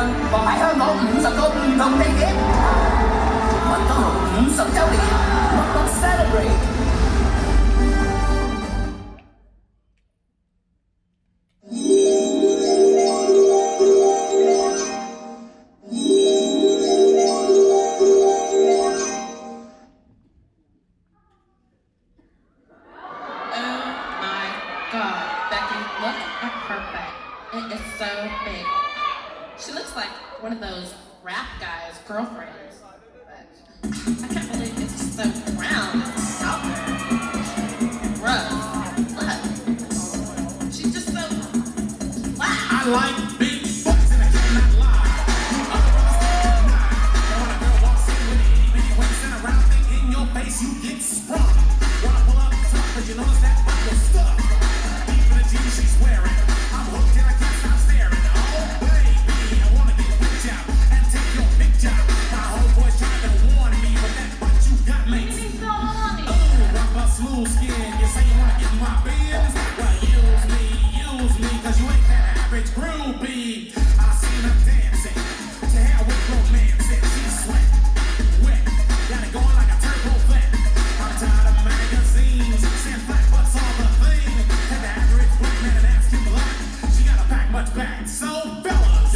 量放喺香港50個唔同地點。麥當勞50週年，默默 celebrate。One of those rap guys' girlfriends. But I can't believe it's so round and out there. Gross. Look. She's just so flat. I like big butts and I cannot lie. Other brothers can't deny. But when a girl walks in with an itty bitty waist and a round thing in your face, you get sprung. Wanna pull up tough, cause you notice that butt was stuck. Deep in the jeans she's wearing. I'm hooked and I can't stop staring. Oh baby, I wanna get whipped out and take your picture. My homeboys trying to warn me, but that butt you got makes me so horny. Oh, rubber smooth skin. You say you wanna get in my bins? Well, use me, cause you ain't that average groupie. I seen her dancing. To hell with romance and she's sweat, wet. Got it going like a turbo vet. I'm tired of magazines. Saying flat butts all the thing. And the average black man and ass too black. She gotta pack much back. So fellas,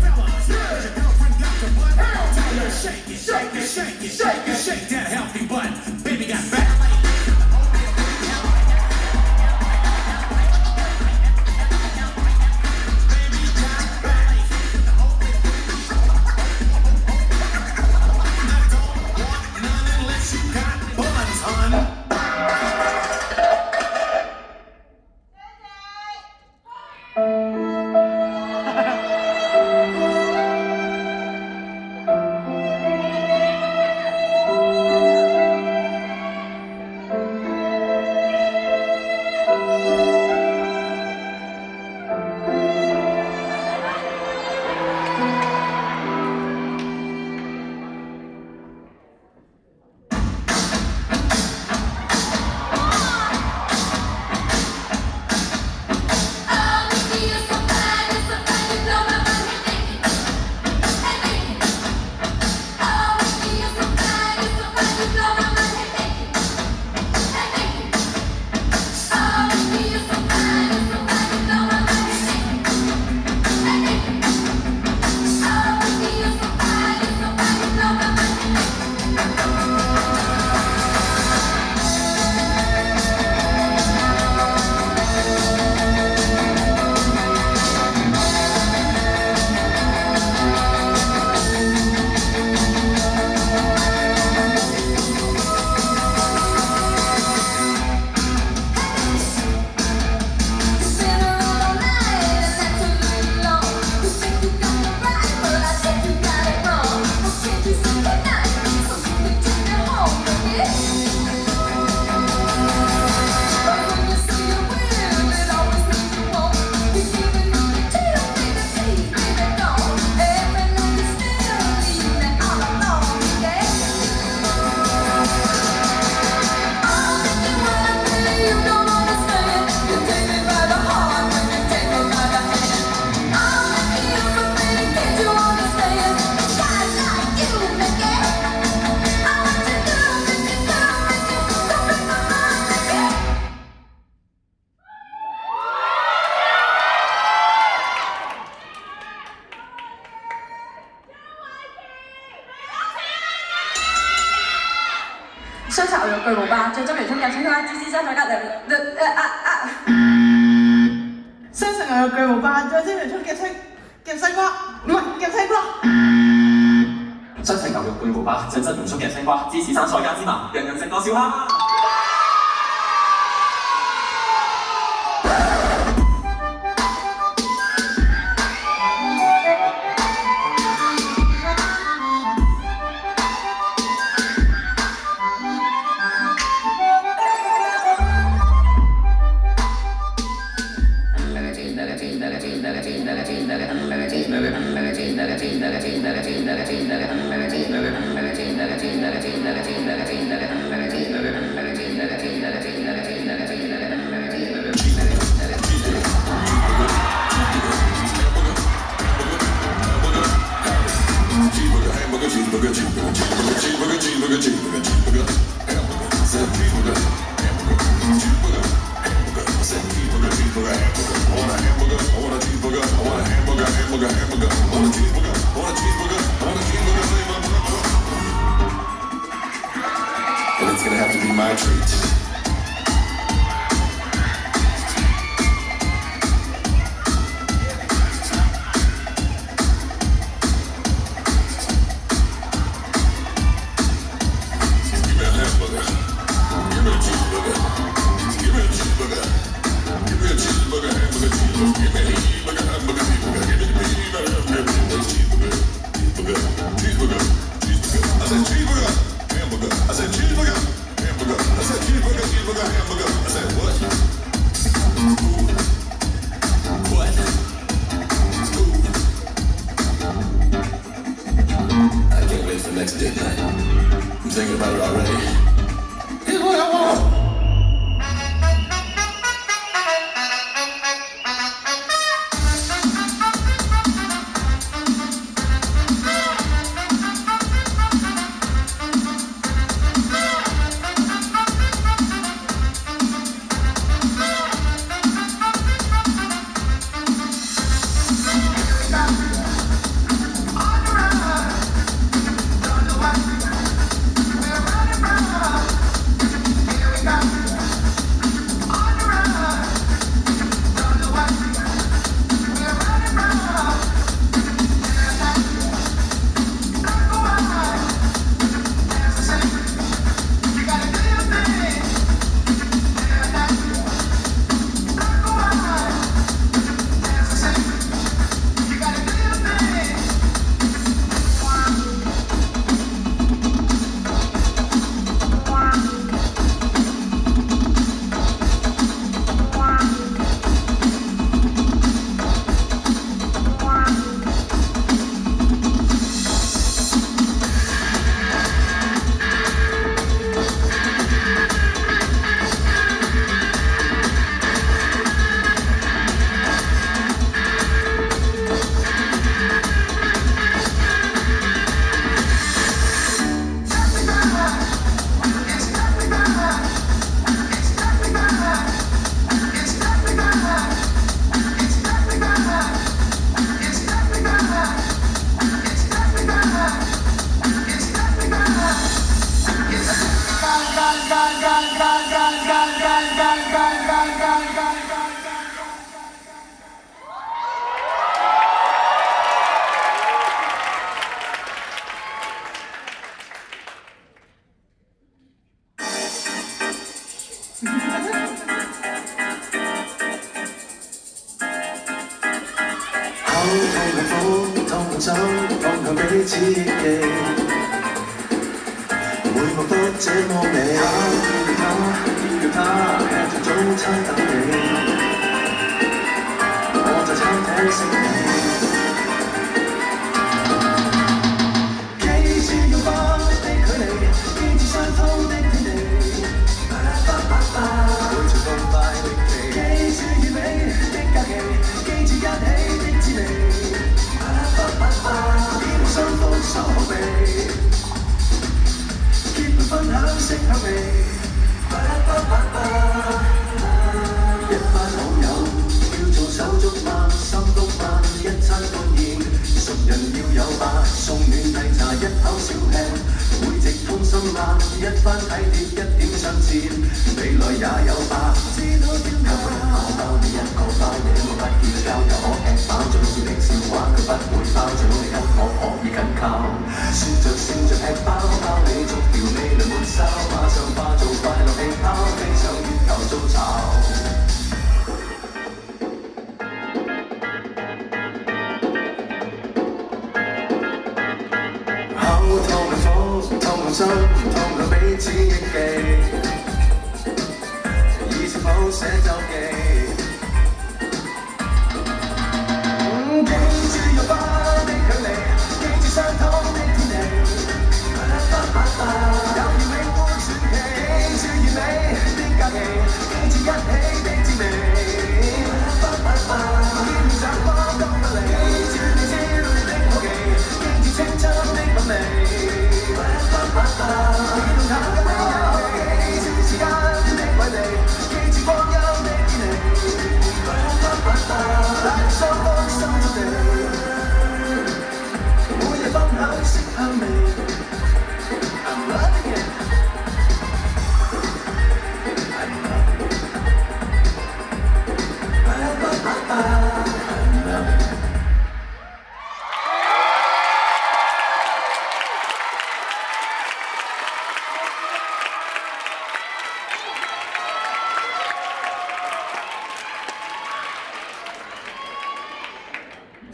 fellas, your girlfriend got the butt. Tell her shake it, shake it, shake it, shake it, shake that healthy butt. Baby got back.雙層牛肉巨無霸，最汁嚟沖入青瓜，芝士雙菜吉雙層牛肉巨無霸，再蒸嚟沖夾西瓜，唔係夾西瓜。雙層牛肉巨無霸，醬汁濃縮夾西瓜，芝士生菜加芝麻，人人食過笑哈！ And it's gonna have to be my treat. Next date night. I'm thinking about it already. Here's what I want.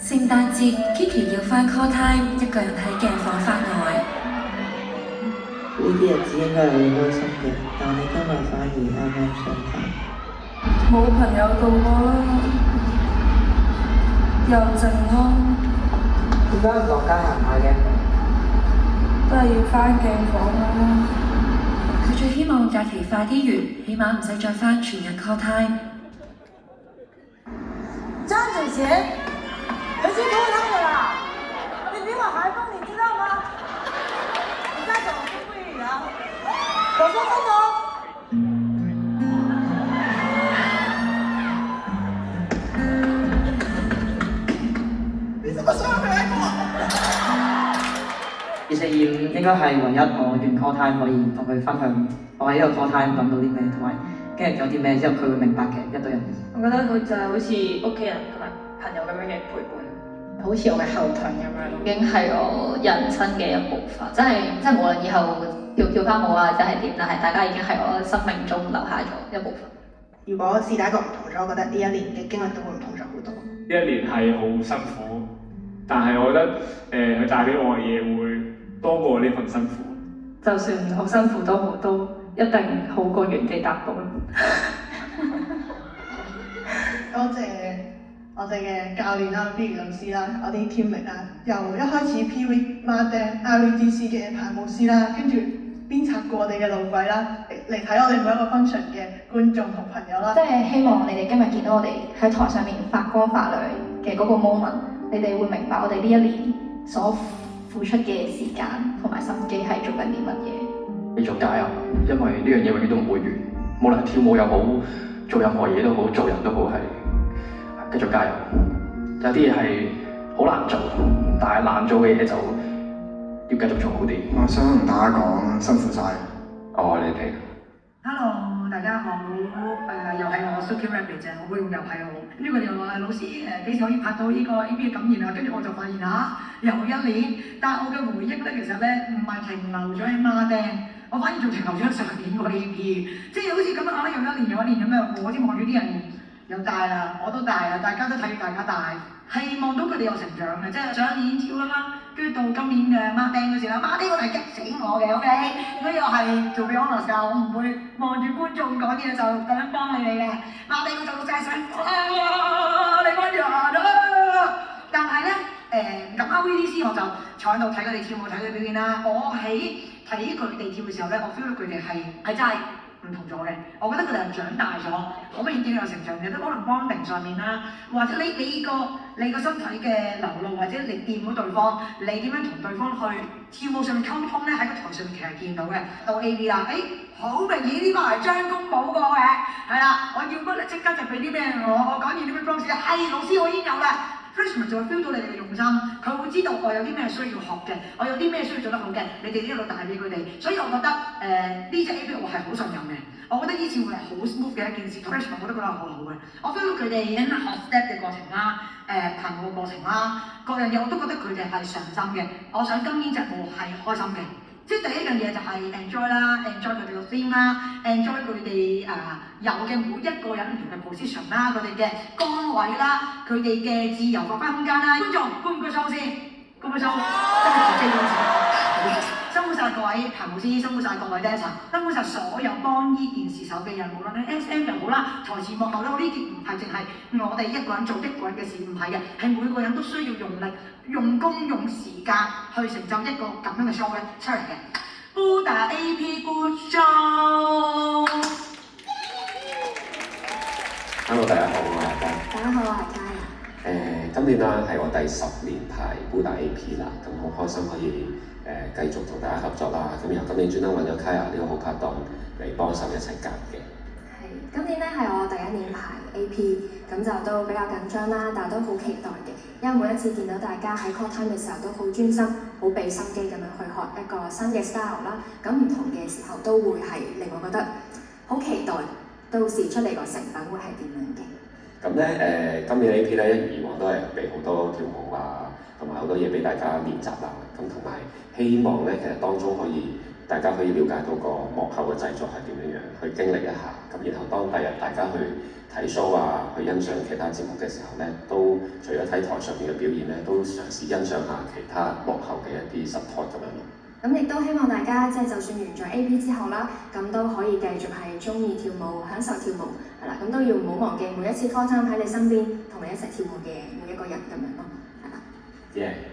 聖誕節 Kiki 要返 call time， 一個人喺鏡房發呆。呢啲日子應該係會開心嘅，但係今日反而啱啱相反。冇朋友到過啦，又靜咯，點解唔落街行下嘅？都係要返鏡房啦。佢最希望假期快啲完，起碼唔使再返全日 call time。張子賢，回去 call time 的啦，你比我還瘋，你知道嗎？你再走我就不理了。我說分手。你怎麼說回來過？24/25應該係唯一我段 call time 可以同佢分享，我喺呢個 call time 諗到啲咩，同埋經歷咗啲咩之後，佢會明白嘅一堆人。我覺得佢就係好似屋企人同埋朋友咁樣嘅陪伴，好似我嘅後盾咁樣，已經係我人生嘅一部分。即係無論以後跳翻舞啊，或者係點，但係大家已經係我生命中留下咗一部分。如果是第一個唔同咗，我覺得呢一年嘅經歷都會唔同咗好多。呢一年係好辛苦，但係我覺得佢帶俾我嘅嘢會多過呢份辛苦。就算好辛苦都好，都一定好過原地踏步。多謝我哋嘅教練啦、Billy 老師啦、我啲 teammate 啦，由一開始 PV、孖釘、IVDC 嘅排舞師啦，跟住鞭策過我哋嘅路軌啦，嚟睇我哋每一個 function 嘅觀眾同朋友啦。即係希望你哋今日見到我哋喺台上面發光發亮嘅嗰個 moment， 你哋會明白我哋呢一年所付出嘅時間同埋心機係做緊啲乜嘢。繼續加油，因為呢樣嘢永遠都唔會完，無論跳舞又好，做任何嘢都好，做人都好，係繼續加油。有啲嘢係好難做，但係難做嘅嘢就要繼續做好啲。我想同大家講辛苦晒，我愛你哋。Hello， 大家好，又係我 Suki Rabbit 啫，我會用又係我。跟住佢哋話老師幾時可以拍到呢個 AP 嘅感言啊？跟住我就發現又一年，但係我嘅回憶咧，其實咧唔係停留咗喺孖釘，我反而仲停留咗喺上年嗰啲 AP， 即係好似咁樣又一年咁樣，我先望住啲人又大啦，我都大啦，大家都睇住大家大，係望到佢哋有成長嘅，即係上一年跳啦，跟住到今年嘅孖釘嗰時啦，孖釘我係激死我嘅 ，OK， 所以我係做 be honest 㗎，我唔會望住觀眾講嘢就咁樣幫你哋嘅，孖釘我做晒想，你班人啊！但係咧咁 IVDC 我就坐喺度睇佢哋跳舞，睇佢哋表演啦，我喺睇佢哋跳嘅時候咧，我 feel 到佢哋係真係唔同咗嘅，我覺得佢哋係長大咗，好明顯見到有成長嘅，都可能 bonding 上面啦，或者你個身體嘅流露，或者你掂到對方，你點樣同對方去跳舞上面溝通咧，喺個台上面其實見到嘅。到 AV 啦，好明顯呢個係張公寶過嘅，係啦，我要乜咧即刻就俾啲咩我講完啲咩 prompts，係老師我已經有啦。Freshman 就會 feel 到你哋嘅用心，佢會知道我有啲咩需要學嘅，我有啲咩需要做得好嘅，你哋呢一路帶俾佢哋，所以我覺得呢隻 AP 我係好信任嘅，我覺得呢次會係好 smooth 嘅一件事 ，Freshman 我都覺得好好嘅，我 feel 到佢哋喺學 step 嘅過程啦，排舞嘅過程啦，各樣嘢我都覺得佢哋係上心嘅，我想今年隻舞係開心嘅。即係第一樣嘢就係 enjoy 啦 ，enjoy 佢哋個 theme 啦 ，enjoy 佢哋有嘅每一個人唔同嘅 position 啦，佢哋嘅崗位啦，佢哋嘅自由發揮空間啦。觀眾觀唔觀眾先？觀唔觀眾？真係自己觀眾。辛苦晒各位排舞師，辛苦晒各位 dancer， 辛苦晒所有幫呢件事手嘅人，無論係 SM 又好啦，台前幕後都好，呢件唔係淨係我哋一個人做一個人嘅事，唔係嘅，係每個人都需要用力、用功、用時間去成就一個咁樣嘅 show 咧出嚟嘅。Buddha AP Good Show。Hello， 大家好，我係阿嘉。大家好，我係嘉仁。今年啦係我第10年排 Buddha AP 啦，咁好開心可以繼續同大家合作啦。咁然後今年專登揾咗 Kaya 呢個好拍檔嚟幫手一齊夾嘅。係，今年咧係我第一年排 AP， 咁就都比較緊張啦，但係都好期待嘅，因為每一次見到大家喺 call time 嘅時候都好專心、好俾心機咁樣去學一個新嘅 style 啦，咁唔同嘅時候都會係令我覺得好期待，到時出嚟個成品會係點樣嘅。咁咧今年 AP 咧一如以往都係俾好多跳舞啊，同埋好多嘢俾大家練習啦。咁同埋希望咧，其實當中可以大家可以了解到個幕後嘅製作係點樣，去經歷一下。咁然後當第日大家去睇 show 啊，去欣賞其他節目嘅時候咧，都除咗睇台上面嘅表演咧，都嘗試欣賞下其他幕後嘅一啲 support 咁樣咯。咁亦都希望大家即係就算完咗 AP 之後啦，咁都可以繼續係中意跳舞、享受跳舞，係啦，咁都要唔好忘記每一次 call time 喺你身邊同你一齊跳舞嘅每一個人咁樣咯，係啦。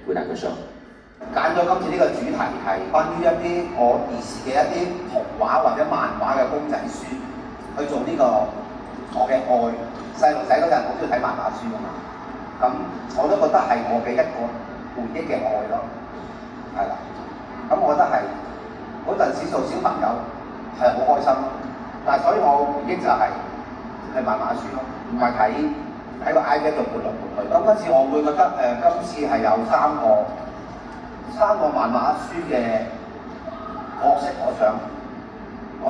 鼓勵個 show。揀咗今次呢個主題係關於一啲我兒時嘅一啲童話或者漫畫嘅公仔書，去做呢個我嘅愛。細路仔嗰陣好中意睇漫畫書㗎嘛，咁我都覺得係我嘅一個回憶嘅愛咯，係啦。咁我覺得係嗰陣時做小朋友係好開心咯，但係所以我回憶就係漫畫書咯，唔係喺個 iPad 度撥來撥去。咁今次我會覺得今次係有三個漫畫書嘅角色，我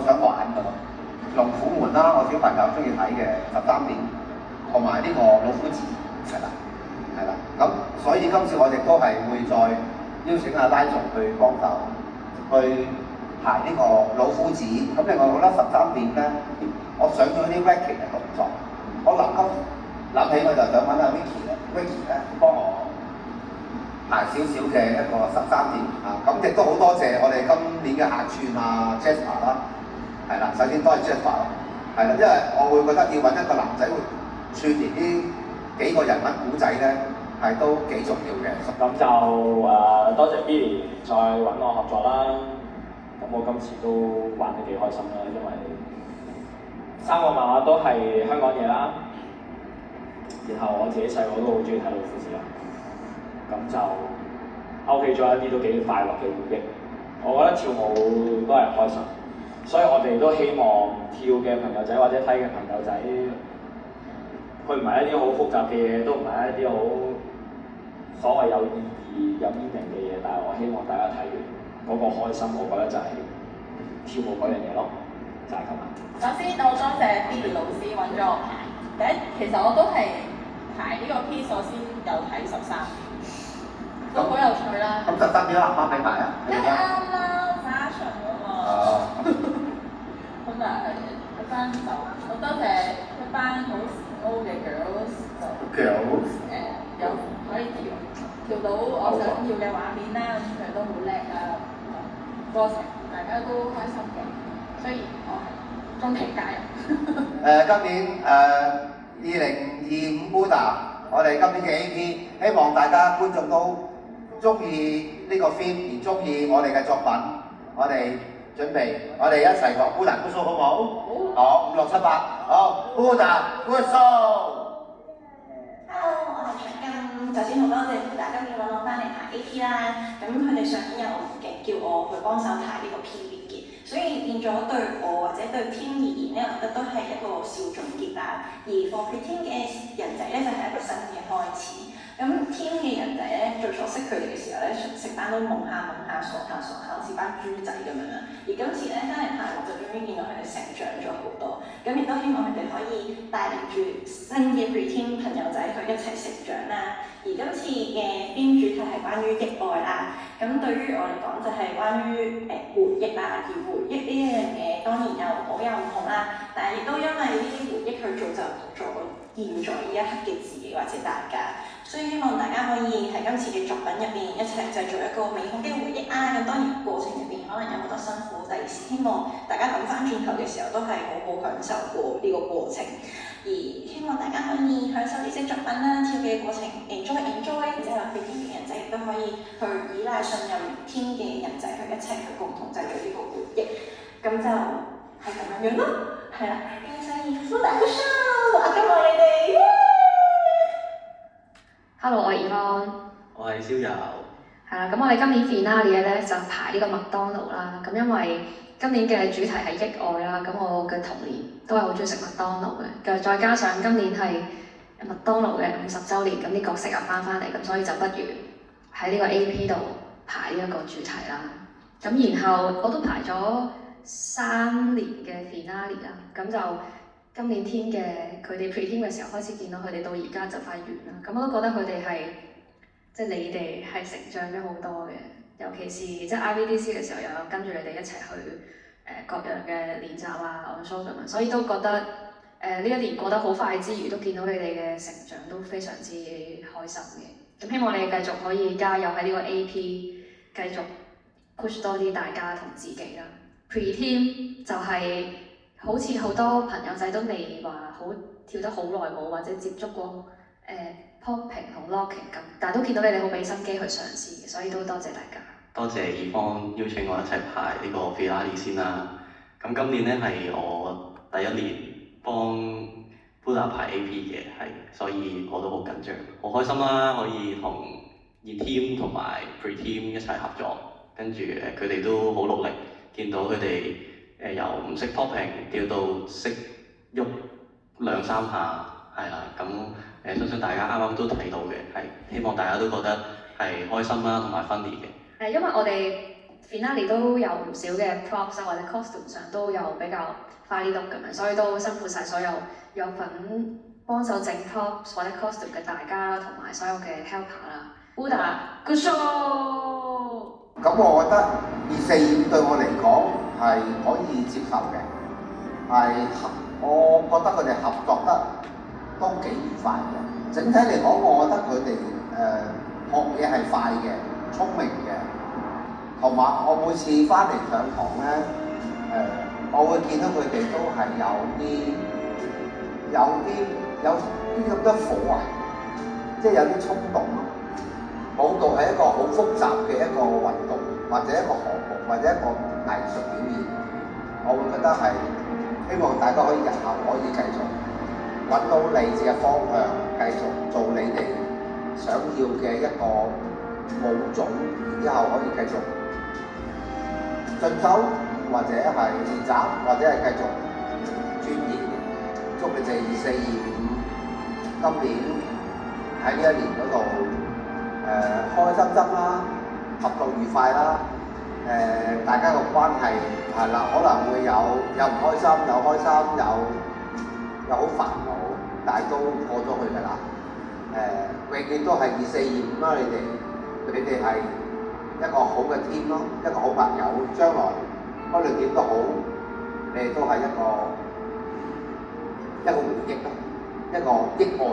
想玩㗎咯。龍虎門啦，我小朋友中意睇嘅13點，同埋呢個老夫子係啦。咁所以今次我哋都係會再邀請阿拉總去幫手去排呢個老夫子。咁另外我覺得13點咧，我想咗啲 Vicky 嘅動作，我諗起我就想揾阿 Vicky 咧幫我排少少嘅一個13點啊。咁亦都好多謝我哋今年嘅客串啊 Jasper 啦，係啦，首先多謝 Jasper 啦，係啦，因為我會覺得要揾一個男仔會串連呢幾個人物古仔咧，係都幾重要嘅。咁就多謝 Billy 再揾我合作啦。咁我今次都玩得幾開心啦，因為三個漫畫都係香港嘢啦。然後我自己細個都好中意睇老夫子啦。咁就勾起咗一啲都幾快樂嘅回憶。我覺得跳舞都係開心，所以我哋都希望跳嘅朋友仔或者睇嘅朋友仔，佢唔係一啲好複雜嘅嘢，都唔係一啲好所謂有意義、有 meaning 嘅嘢，但係我希望大家睇完嗰個開心，我覺得就係跳舞嗰樣嘢咯，就係咁啦。首先我多謝 Billy 老師揾咗我排，其實我都係排呢個 piece 我先有睇13點，都好有趣啦。咁13點啱唔啱俾排啊？梗係啱啦 ，fashion 啊嘛。咁啊一班就好多謝一班好時髦嘅 girls 就又可以跳到我想要嘅畫面啦，咁佢都好叻啊，過程大家都開心嘅，所以我係中期加油。今年2025 Buddha， 我哋今年嘅 AP， 希望大家觀眾都中意呢個 film， 而中意我哋嘅作品。我哋準備，我哋一齊講 Buddha Good Show 好唔好？好，5、6、7、8，好 Buddha Good Show。Hello， 我係長金。首先好多謝 Buddha今年揾我翻嚟排 AP 啦。咁佢哋上年有叫我去幫手排呢個 PV 嘅，所以變咗對我或者對 team 而言咧，我覺得都係一個小總結啦。而 for team 嘅人仔咧，就係一個新嘅開始。咁 team 嘅人仔咧，最初識佢哋嘅時候咧，成班都懵下懵下、傻下傻下，好似班豬仔咁樣啦。而今次咧翻嚟排我就終於見到佢哋成長咗好多。咁亦都希望佢哋可以帶領住新嘅 team 朋友仔去一齊成長啦。而今次嘅 theme 主題係關於憶愛啦。咁對於我嚟講就係關於回憶啦。而回憶呢一樣嘢當然有好有唔同啦，但係亦都因為呢啲回憶去造就咗現在呢一刻嘅自己或者大家。所以希望大家可以喺今次嘅作品入邊一齊製造一個美好嘅回憶啦。咁當然過程入邊可能有好多辛苦，但係希望大家諗翻轉頭嘅時候都係好好享受過呢個過程。而希望大家可以享受呢些作品啦，跳嘅過程 enjoy， 然之後俾天嘅人仔亦都可以去依賴信任天嘅人仔去一齊去共同製造呢個回憶。咁就係咁樣樣咯，係啦。所以 Buddha Good Show， 我今日你哋。Hello， 我係 Yvonne， 我係逍遙。係啦，咁我哋今年 finale 咧就排呢個麥當勞啦。咁因為今年嘅主題係憶愛啦，咁我嘅童年都係好中意食麥當勞嘅。再加上今年係麥當勞嘅50週年，咁啲角色又翻嚟，咁所以就不如喺呢個 AP 度排呢一個主題啦。咁然後我都排咗3年嘅 finale 啦，咁就今年天嘅佢哋 pre-team 嘅時候開始見到佢哋到而家就快完啦，咁我都覺得佢哋係即係你哋係成長咗好多嘅，尤其是即係 IVDC 嘅時候，又有跟住你哋一齊去各樣嘅練習啊、on show 咁樣，所以都覺得呢一年過得好快之餘，都見到你哋嘅成長都非常之開心嘅。咁希望你哋繼續可以加油喺呢個 AP，繼續 push 多啲大家同自己啦。Pre-team 就係好似好多朋友仔都未話好跳得好耐舞或者接觸過popping 同 locking 咁，但係都見到你哋好俾心機去嘗試嘅，所以都多謝大家。多謝義方邀請我一齊排呢個 Finale 先啦。咁今年咧係我第一年幫 Buddha 排 AP 嘅，所以我都好緊張，好開心啦！可以同熱 team 同埋 Pre-team 一齊合作，跟住佢哋都好努力，見到佢哋由唔識 popping 跳到識喐2-3下，係啦。咁相信大家啱啱都睇到嘅，希望大家都覺得係開心啦，同埋 funny 嘅。因為我哋 Finale 都有唔少嘅 props 或者 costume 上都有比較花啲碌咁樣，所以都辛苦晒所有有份幫手整 props 或者 costume 嘅大家同埋所有嘅 helper 啦。Buddha，good show！ 咁我覺得245對我嚟講係可以接受嘅，我覺得佢哋合作得都幾愉快嘅。整體嚟講，我覺得佢哋學嘢係快嘅、聰明嘅，同埋我每次翻嚟上堂咧，我會見到佢哋都係有咁多火啊，即係有啲衝動啊。舞蹈係一個好複雜嘅一個運動，或者一個項目，或者一個藝術表現。我會覺得係希望大家可以日後可以繼續揾到你自己嘅方向，繼續做你哋想要嘅一個舞種，然之後可以繼續進修，或者係練習，或者係繼續專業。祝你哋24、25今年喺呢一年嗰度開開心心啦，合作愉快啦。大家個關係係啦，可能會有唔開心，有開心，有好煩惱，但係都過咗去㗎啦。永遠都係24、25啦，你哋係一個好嘅 team 咯，一個好朋友。將來無論點都好，你哋都係一個回憶咯，一個憶愛。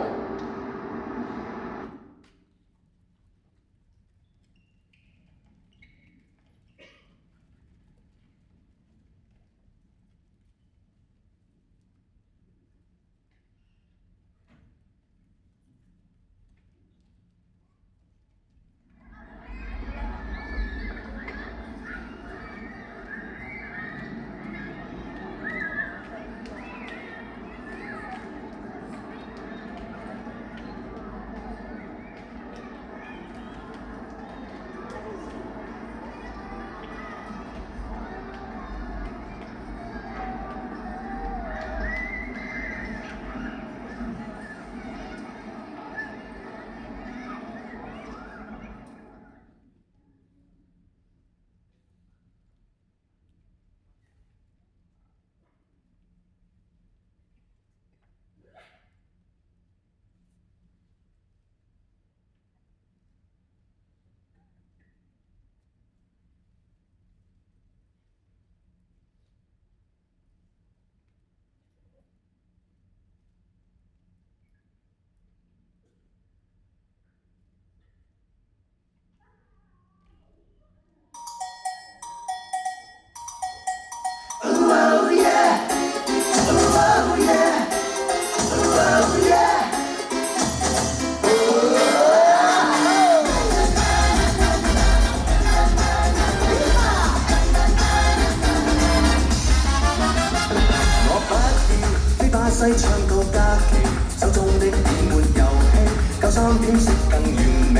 西唱個假期，手中的演沒遊戲，93點色更完美。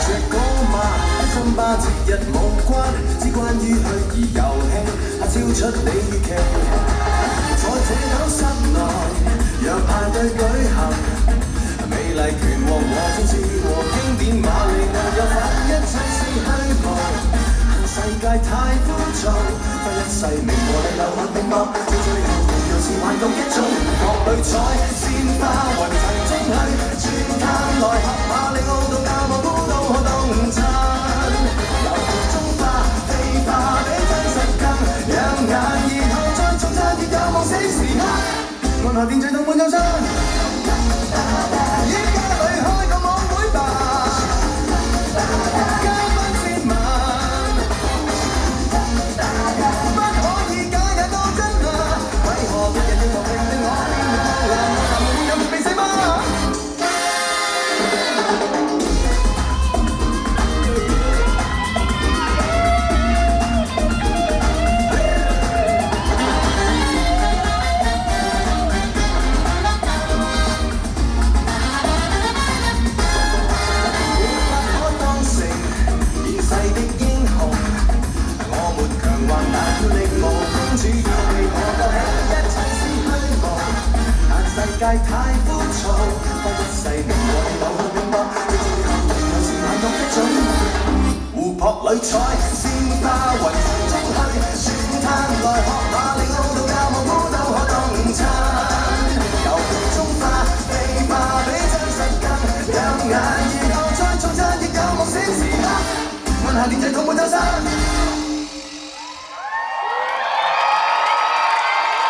這歌嘛，森巴節日無關，只關於虛擬遊戲，超出你預期。在這間室內，讓派對舉行，美麗拳王和戰士和經典馬利奧有份，一切是虛無。世界太枯燥，花一世名和利流行定幕，到最後同樣是玩弄一種各類彩鮮花，雲層中去轉探來合馬利奧到亞莫古都可當餐。下電掣同伴有聲。依家裏開個網會吧，加分千萬，不可以假也當真啊！為何別人認同令我變我男？有冇被死嗎？世界太枯燥，花一世名為流去拼搏，到最後仍有時難獨一種。湖泊裏採鮮花，雲層中去選灘來學馬里奧到教務鋪都可當餐。遊戲中化飛化比真實更養眼，然後再重讚亦有無閃時刻。問下電掣同伴。